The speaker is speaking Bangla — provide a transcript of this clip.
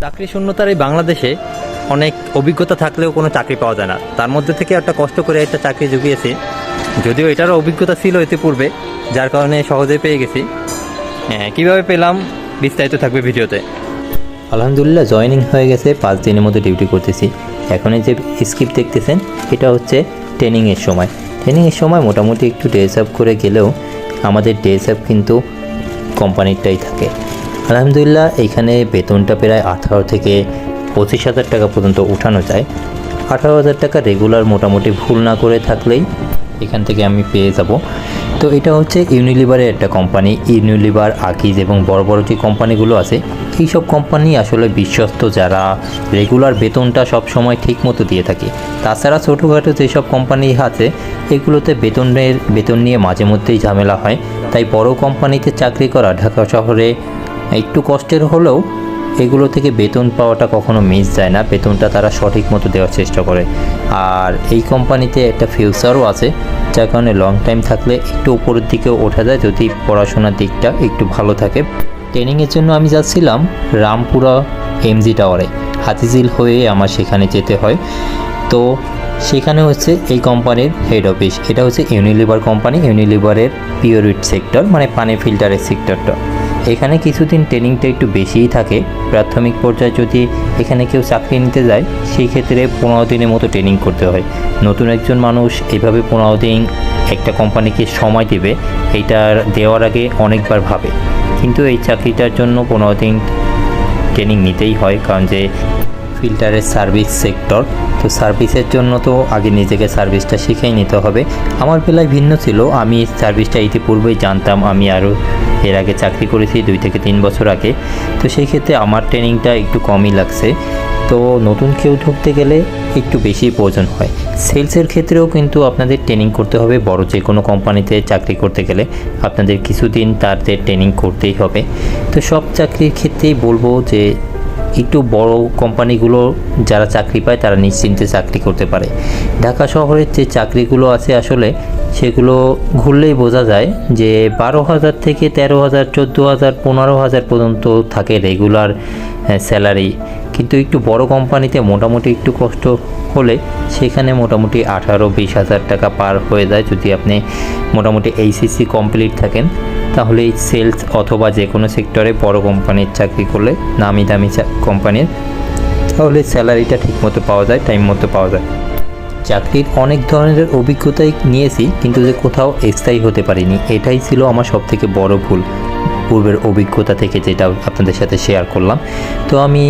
চাকরি শূন্যতার এই বাংলাদেশে অনেক অভিজ্ঞতা থাকলেও কোনো চাকরি পাওয়া যায় না। তার মধ্যে থেকে একটা কষ্ট করে একটা চাকরি জুগিয়েছি, যদিও এটারও অভিজ্ঞতা ছিল ইতিপূর্বে, যার কারণে সহজে পেয়ে গেছি। কীভাবে পেলাম বিস্তারিত থাকবে ভিডিওতে। আলহামদুলিল্লাহ জয়েনিং হয়ে গেছে, 5 দিনের মধ্যে ডিউটি করতেছি। এখন এই যে স্কিপ দেখতেছেন এটা হচ্ছে ট্রেনিংয়ের সময়। ট্রেনিংয়ের সময় মোটামুটি একটু ড্রেস আপ করে গেলেও আমাদের ড্রেস আপ কিন্তু কোম্পানিরটাই থাকে। আলহামদুলিল্লাহ এইখানে বেতনটা প্রায় 18 থেকে 25,000 টাকা পর্যন্ত উঠানো যায়। 18,000 টাকা রেগুলার মোটামুটি ভুল না করে থাকলেই এখান থেকে আমি পেয়ে যাব। তো এটা হচ্ছে ইউনিলিভারের একটা কোম্পানি। ইউনিলিভার, আকিজ এবং বড় বড় যে কোম্পানিগুলো আছে এই সব কোম্পানি আসলে বিশ্বস্ত, যারা রেগুলার বেতনটা সব সময় ঠিক মতো দিয়ে থাকে। তাছাড়া ছোটোখাটো যেসব কোম্পানি আছে এগুলোতে বেতন নিয়ে মাঝে মধ্যেই ঝামেলা হয়। তাই বড় কোম্পানিতে চাকরি করা ঢাকা শহরে একটু কষ্টের হলেও এগুলো থেকে বেতন পাওয়াটা কখনো মিস যায় না। বেতনটা তারা সঠিক মতো দেওয়ার চেষ্টা করে। আর এই কোম্পানিতে একটা ফিউচারও আছে, যার কারণে লং টাইম থাকলে একটু উপরের দিকেও ওঠা যায় যদি পড়াশোনার দিকটা একটু ভালো থাকে। ট্রেনিংয়ের জন্য আমি যাচ্ছিলাম রামপুরা এমজি টাওয়ারে। হাতিঝিল হয়ে আমার সেখানে যেতে হয়। তো সেখানে হচ্ছে এই কোম্পানির হেড অফিস। এটা হচ্ছে ইউনিলিভার কোম্পানি, ইউনিলিভারের পিওরিট সেক্টর, মানে পানি ফিল্টারের সেক্টরটা। এখানে কিছুদিন ট্রেনিংটা একটু বেশিই থাকে। প্রাথমিক পর্যায়ে যদি এখানে কেউ চাকরি নিতে যায় সেই ক্ষেত্রে 15 দিনের মতো ট্রেনিং করতে হয়। নতুন একজন মানুষ এভাবে 15 দিন একটা কোম্পানিকে সময় দেবে, এইটার দেওয়ার আগে অনেকবার ভাবে। কিন্তু এই চাকরিটার জন্য 15 দিন ট্রেনিং নিতেই হয়, কারণ যে ফিল্টারের সার্ভিস সেক্টর, তো সার্ভিসের জন্য তো আগে নিজেকে সার্ভিসটা শিখেই নিতে হবে। আমার বেলায় ভিন্ন ছিল, আমি সার্ভিসটা ইতিপূর্বেই জানতাম। আমি আরও এর আগে চাকরি করেছি 2 থেকে 3 বছর আগে। তো সেই ক্ষেত্রে আমার ট্রেনিংটা একটু কমই লাগছে। তো নতুন কেউ ঢুকতে গেলে একটু বেশি প্রয়োজন হয়। সেলসের ক্ষেত্রেও কিন্তু আপনাদের ট্রেনিং করতে হবে। বড় যে কোনো কোম্পানিতে চাকরি করতে গেলে আপনাদের কিছুদিন তাদের ট্রেনিং করতেই হবে। তো সব চাকরির ক্ষেত্রেই বলবো যে একটু বড় কোম্পানিগুলো যারা চাকরি পায় তারা নিশ্চিন্তে চাকরি করতে পারে। ঢাকা শহরের যে চাকরিগুলো আছে আসলে সেগুলো ঘুরলেই বোঝা যায় যে 12,000 থেকে 13,000, 14,000, 15,000 পর্যন্ত থাকে রেগুলার স্যালারি। কিন্তু একটু বড় কোম্পানিতে মোটামুটি একটু কষ্ট হলে সেখানে মোটামুটি 18-20,000 টাকা পার হয়ে যায়। যদি আপনি মোটামুটি এইচএসসি কমপ্লিট থাকেন তাহলে এই সেলস অথবা যে কোনো সেক্টরে বড় কোম্পানির চাকরি করলে, নামি দামি কোম্পানির, তাহলে স্যালারিটা ঠিকমতো পাওয়া যায়, টাইম মতো পাওয়া যায়। চাকরির অনেক ধরনের অভিজ্ঞতাই নিয়েছি, কিন্তু যে কোথাও স্থায়ী হতে পারিনি, এটাই ছিল আমার সবথেকে বড় ভুল। পূর্বের অভিজ্ঞতা থেকে যেটা আপনাদের সাথে শেয়ার করলাম। তো আমি